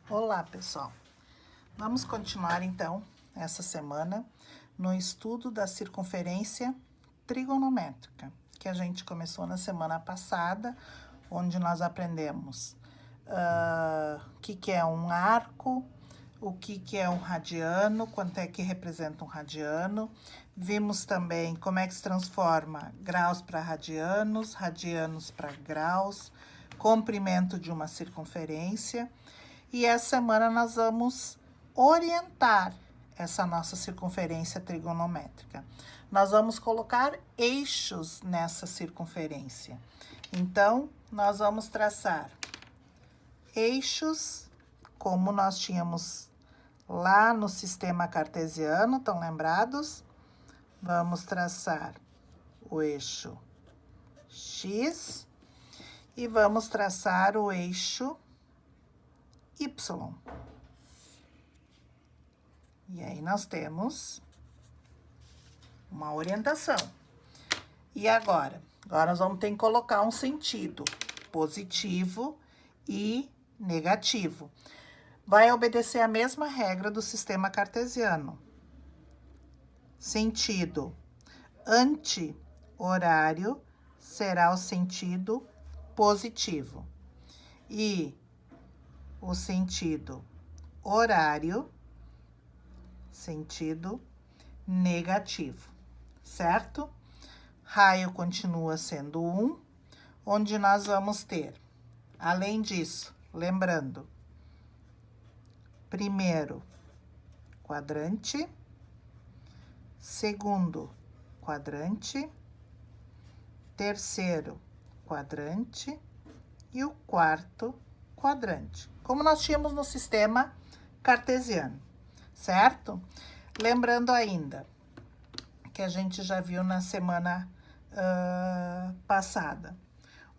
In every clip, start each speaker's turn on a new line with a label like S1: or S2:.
S1: Olá, pessoal. Vamos continuar então essa semana no estudo da circunferência trigonométrica, que a gente começou na semana passada, onde nós aprendemos o que é um arco, o que é um radiano, quanto é que representa um radiano. Vimos também como é que se transforma graus para radianos, radianos para graus, comprimento de uma circunferência. E essa semana nós vamos orientar essa nossa circunferência trigonométrica. Nós vamos colocar eixos nessa circunferência. Então, nós vamos traçar eixos, como nós tínhamos lá no sistema cartesiano, estão lembrados? Vamos traçar o eixo X e vamos traçar o eixo Y. E aí nós temos uma orientação. E agora? Agora nós vamos ter que colocar um sentido positivo e negativo. Vai obedecer a mesma regra do sistema cartesiano. Sentido anti-horário será o sentido positivo. E o sentido horário, sentido negativo, certo? Raio continua sendo 1, onde nós vamos ter, além disso, lembrando, primeiro quadrante, segundo quadrante, terceiro quadrante e o quarto quadrante, como nós tínhamos no sistema cartesiano, certo? Lembrando ainda que a gente já viu na semana passada,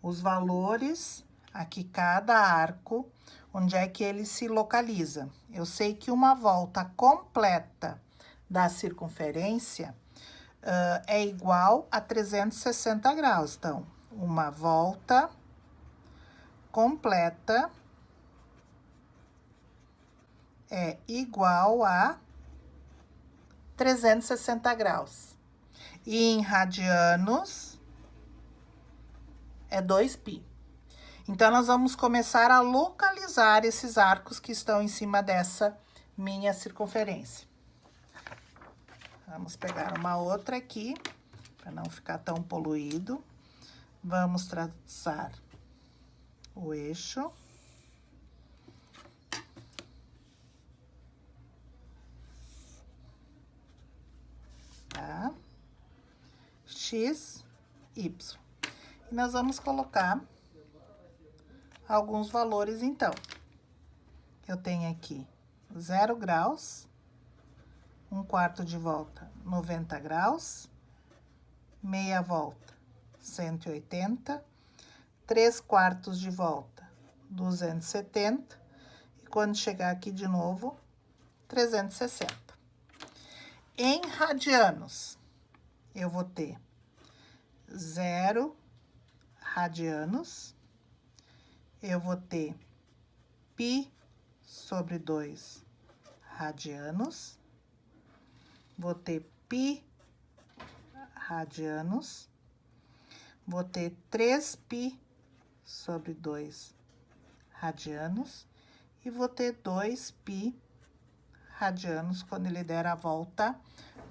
S1: os valores, aqui cada arco, onde é que ele se localiza. Eu sei que uma volta completa da circunferência é igual a 360 graus. Então, uma volta completa é igual a 360 graus. E em radianos é 2π. Então, nós vamos começar a localizar esses arcos que estão em cima dessa minha circunferência. Vamos pegar uma outra aqui, para não ficar tão poluído. Vamos traçar o eixo. Tá? X, Y. E nós vamos colocar alguns valores, então. Eu tenho aqui 0 graus, 1/4 de volta, 90 graus, meia volta, 180, 3/4 de volta, 270, e quando chegar aqui de novo, 360. Em radianos, eu vou ter 0 radianos, eu vou ter π sobre 2 radianos, vou ter π radianos, vou ter 3π sobre 2 radianos e vou ter 2π radianos quando ele der a volta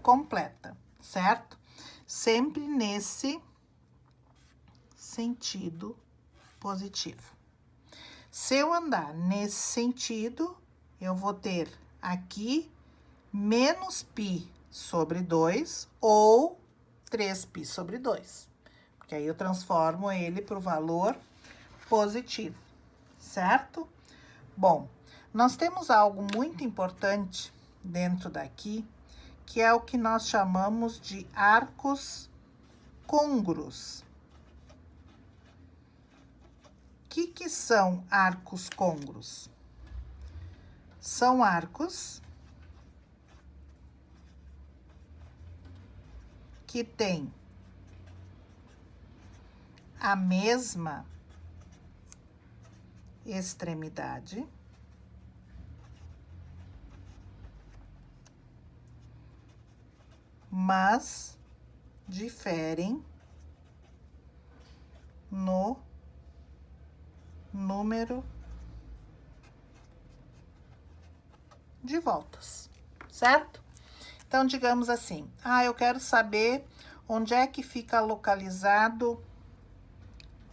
S1: completa, certo? Sempre nesse sentido positivo. Se eu andar nesse sentido, eu vou ter aqui menos π sobre 2 ou 3π sobre 2. Porque aí eu transformo ele para o valor positivo, certo? Bom, nós temos algo muito importante dentro daqui, que é o que nós chamamos de arcos côngruos. O que são arcos côngruos? São arcos que têm a mesma extremidade mas diferem no número de voltas, certo? Então, digamos assim, eu quero saber onde é que fica localizado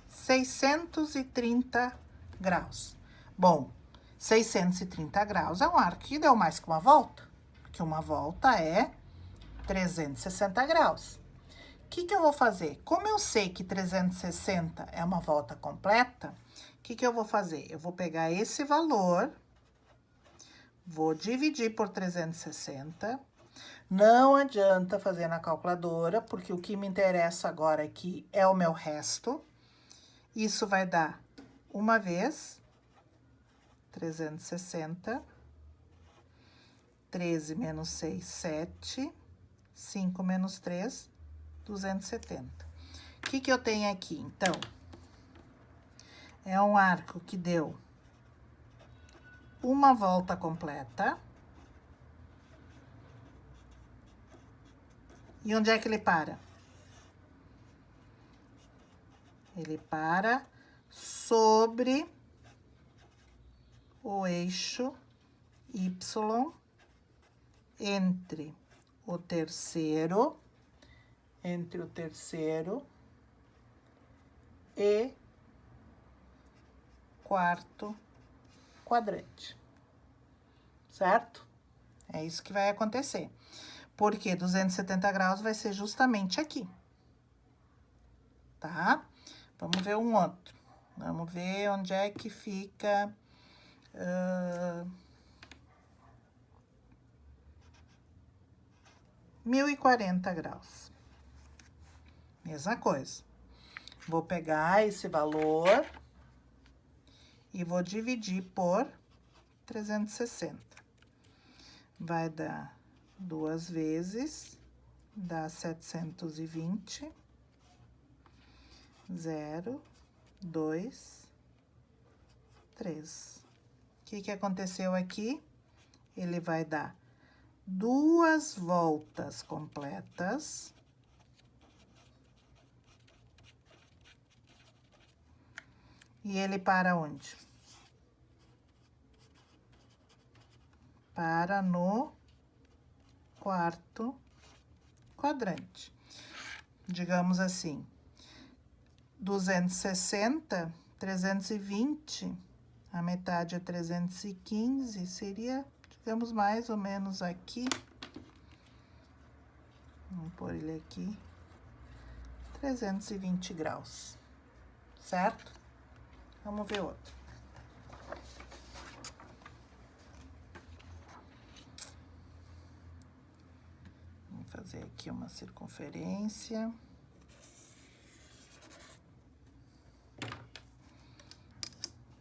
S1: 630 graus. Bom, 630 graus é um arco que deu mais que uma volta, porque uma volta é 360 graus. O que eu vou fazer? Como eu sei que 360 é uma volta completa, o que eu vou fazer? Eu vou pegar esse valor, vou dividir por 360. Não adianta fazer na calculadora, porque o que me interessa agora aqui é o meu resto. Isso vai dar uma vez, 360, 13 menos 6, 7, 5 menos 3, 270. O que eu tenho aqui, então? É um arco que deu uma volta completa. E onde é que ele para? Ele para sobre o eixo Y entre o terceiro e quarto quadrante, certo? É isso que vai acontecer. Porque 270 graus vai ser justamente aqui, tá? Vamos ver um outro. Vamos ver onde é que fica... 1040 graus. Mesma coisa. Vou pegar esse valor e vou dividir por 360. Vai dar 2 vezes, dá 720, 0, 2, 3. O que aconteceu aqui? Ele vai dar 2 voltas completas. E ele para onde? Para no quarto quadrante. Digamos assim, 260, 320, a metade é 315, seria, digamos, mais ou menos aqui. Vamos pôr ele aqui. 320 graus, certo? Vamos ver outro. Vamos fazer aqui uma circunferência.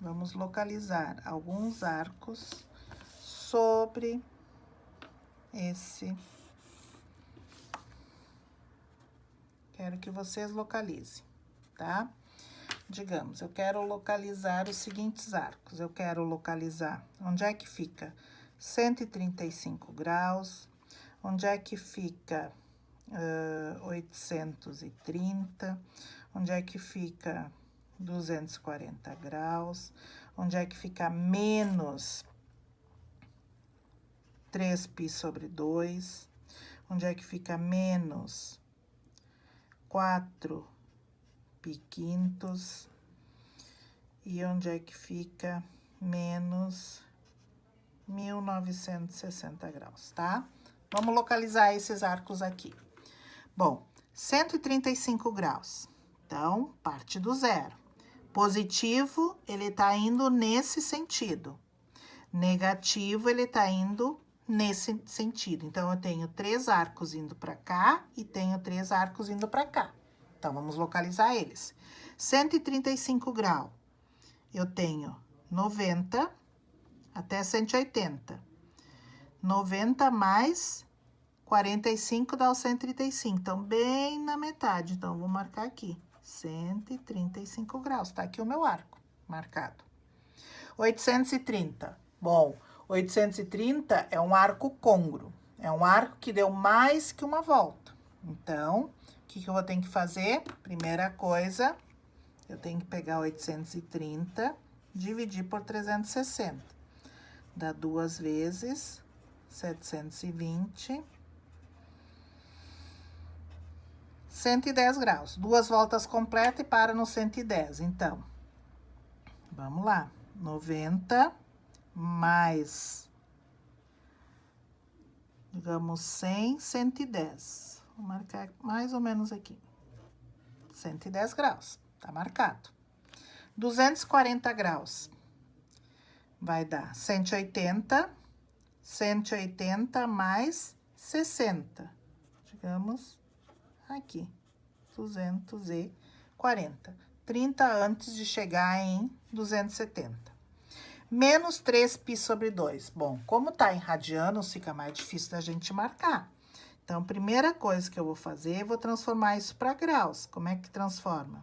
S1: Vamos localizar alguns arcos sobre esse. Quero que vocês localizem, tá? Digamos, eu quero localizar os seguintes arcos. Eu quero localizar onde é que fica 135 graus, onde é que fica 830, onde é que fica 240 graus, onde é que fica menos 3π sobre 2, onde é que fica menos 4π quintos, e onde é que fica menos 1960 graus, tá? Vamos localizar esses arcos aqui. Bom, 135 graus, então, parte do zero. Positivo, ele tá indo nesse sentido. Negativo, ele tá indo nesse sentido. Então, eu tenho 3 arcos indo pra cá e tenho 3 arcos indo pra cá. Então, vamos localizar eles. 135 graus, eu tenho 90 até 180. 90 mais 45 dá o 135. Então, bem na metade. Então, vou marcar aqui. 135 graus. Tá aqui o meu arco marcado. 830. Bom, 830 é um arco côngruo. É um arco que deu mais que uma volta. Então, o que eu vou ter que fazer? Primeira coisa, eu tenho que pegar 830, dividir por 360. Dá 2 vezes 720. 110 graus. 2 voltas completas e para no 110. Então, vamos lá. 90 mais, digamos, 100, 110. Vou marcar mais ou menos aqui. 110 graus. Tá marcado. 240 graus. Vai dar 180. 180 mais 60. Digamos, aqui. 240. 30 antes de chegar em 270. Menos 3π sobre 2. Bom, como tá em radianos, fica mais difícil da gente marcar. Então, primeira coisa que eu vou fazer, eu vou transformar isso para graus. Como é que transforma?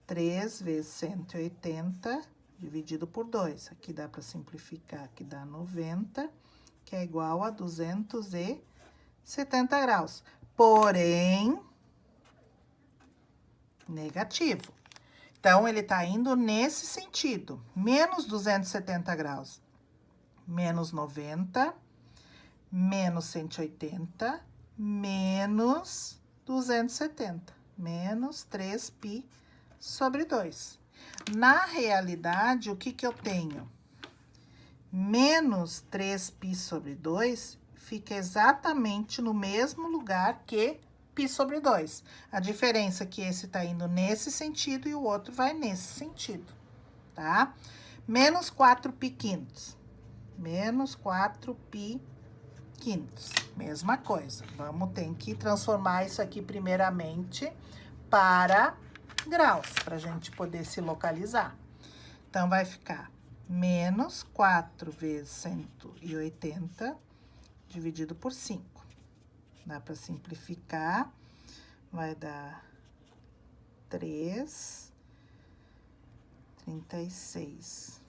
S1: 3 vezes 180 dividido por 2. Aqui dá para simplificar, aqui dá 90, que é igual a 270 graus. Porém, negativo. Então, ele tá indo nesse sentido. Menos 270 graus. Menos 90, menos 180, menos 270. Menos 3π sobre 2. Na realidade, o que eu tenho? Menos 3π sobre 2 fica exatamente no mesmo lugar que π sobre 2. A diferença é que esse tá indo nesse sentido e o outro vai nesse sentido, tá? Menos 4π quintos. Menos 4π quintos. Mesma coisa. Vamos ter que transformar isso aqui primeiramente para graus, para a gente poder se localizar. Então, vai ficar menos 4 vezes 180 dividido por 5. Dá para simplificar, vai dar 3, 36.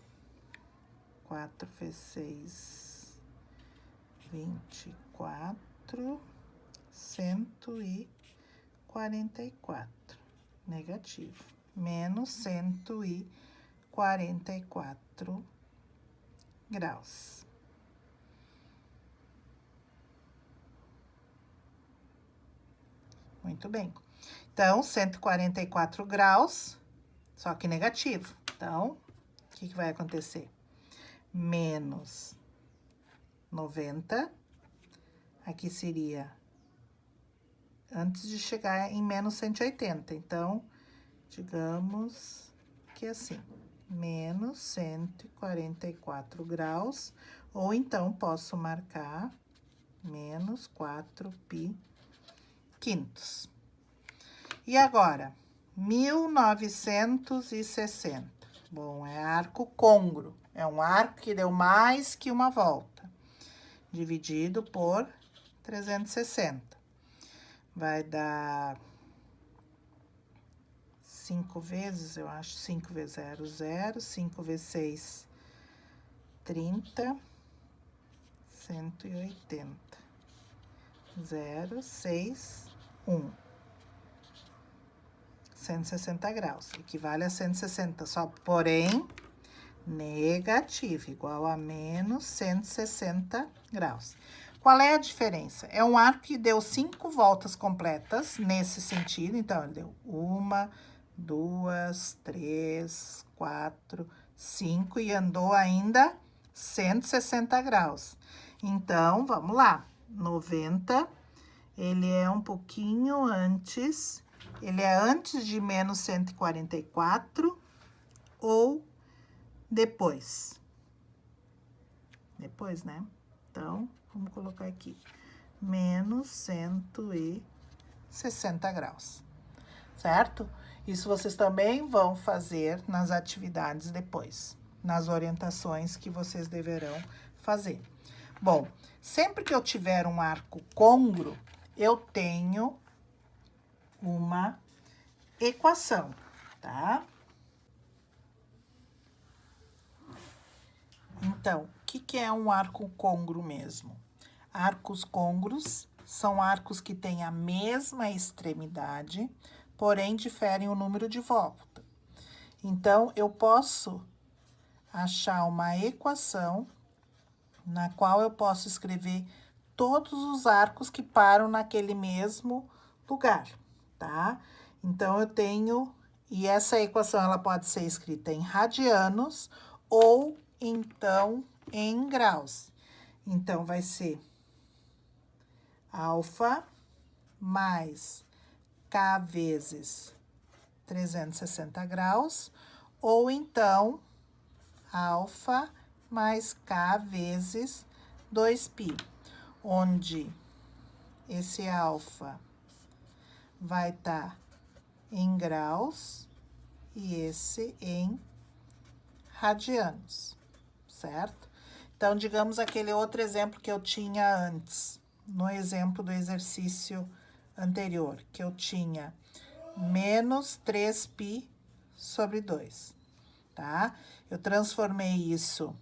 S1: 4 vezes 6, 24, 144. Negativo. Menos 144 graus. Muito bem. Então, 144 graus, só que negativo. Então, o que vai acontecer? Menos 90. Aqui seria antes de chegar em menos 180. Então, digamos que assim, menos 144 graus. Ou então, posso marcar menos 4π quintos. E agora, 1960. Bom, é arco côngruo. É um arco que deu mais que uma volta. Dividido por 360. Vai dar 5 vezes, eu acho. 5 vezes 0, 0. 5 vezes 6, 30. 180. 0, 6, 1. 160 graus. Equivale a 160, só porém negativo, igual a menos 160 graus. Qual é a diferença? É um arco que deu 5 voltas completas nesse sentido. Então, ele deu 1, 2, 3, 4, 5 e andou ainda 160 graus. Então, vamos lá. 90, ele é um pouquinho antes, ele é antes de menos 144 ou depois? Depois, né? Então, vamos colocar aqui, menos 160 graus, certo? Isso vocês também vão fazer nas atividades depois, nas orientações que vocês deverão fazer. Bom, sempre que eu tiver um arco côngruo, eu tenho uma equação, tá? Então, o que é um arco côngruo mesmo? Arcos côngruos são arcos que têm a mesma extremidade, porém diferem o número de volta. Então, eu posso achar uma equação na qual eu posso escrever todos os arcos que param naquele mesmo lugar, tá? Então, eu tenho... E essa equação, ela pode ser escrita em radianos ou, então, em graus. Então, vai ser alfa mais K vezes 360 graus, ou então, alfa mais K vezes 2π, onde esse alfa vai estar em graus e esse em radianos, certo? Então, digamos aquele outro exemplo que eu tinha antes, no exemplo do exercício anterior, que eu tinha menos 3π sobre 2, tá? Eu transformei isso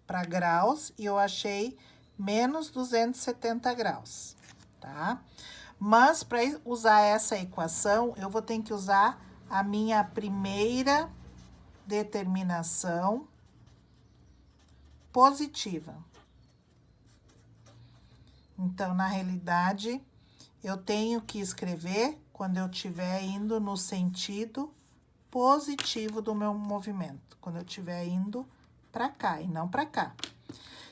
S1: para graus e eu achei menos 270 graus, tá? Mas, para usar essa equação, eu vou ter que usar a minha primeira determinação positiva. Então, na realidade, eu tenho que escrever quando eu estiver indo no sentido positivo do meu movimento, quando eu estiver indo para cá e não para cá.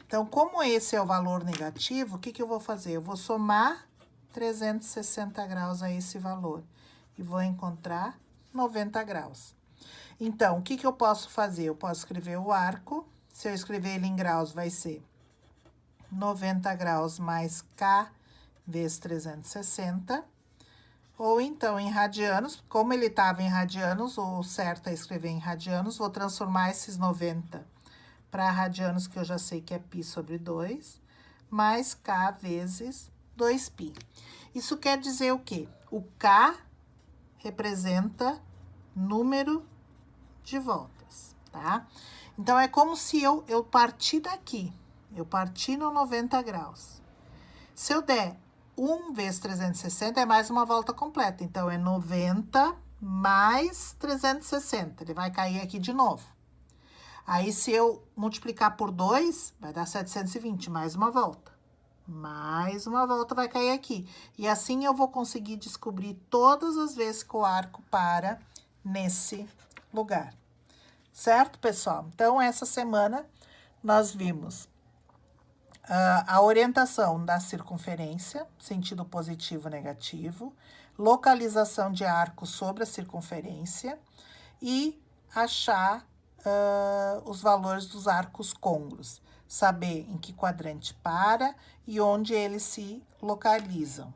S1: Então, como esse é o valor negativo, o que que eu vou fazer? Eu vou somar 360 graus a esse valor e vou encontrar 90 graus. Então, o que que eu posso fazer? Eu posso escrever o arco. Se eu escrever ele em graus, vai ser 90 graus mais K vezes 360. Ou então, em radianos, como ele estava em radianos, o certo é escrever em radianos, vou transformar esses 90 para radianos, que eu já sei que é π sobre 2, mais K vezes 2π. Isso quer dizer o quê? O K representa número de voltas, tá? Então, é como se eu partir daqui, eu partir no 90 graus. Se eu der 1 vezes 360, é mais uma volta completa. Então, é 90 mais 360. Ele vai cair aqui de novo. Aí, se eu multiplicar por 2, vai dar 720, mais uma volta. Mais uma volta vai cair aqui. E assim eu vou conseguir descobrir todas as vezes que o arco para nesse lugar. Certo, pessoal? Então, essa semana nós vimos a orientação da circunferência, sentido positivo e negativo, localização de arco sobre a circunferência e achar os valores dos arcos côngruos, saber em que quadrante para e onde eles se localizam,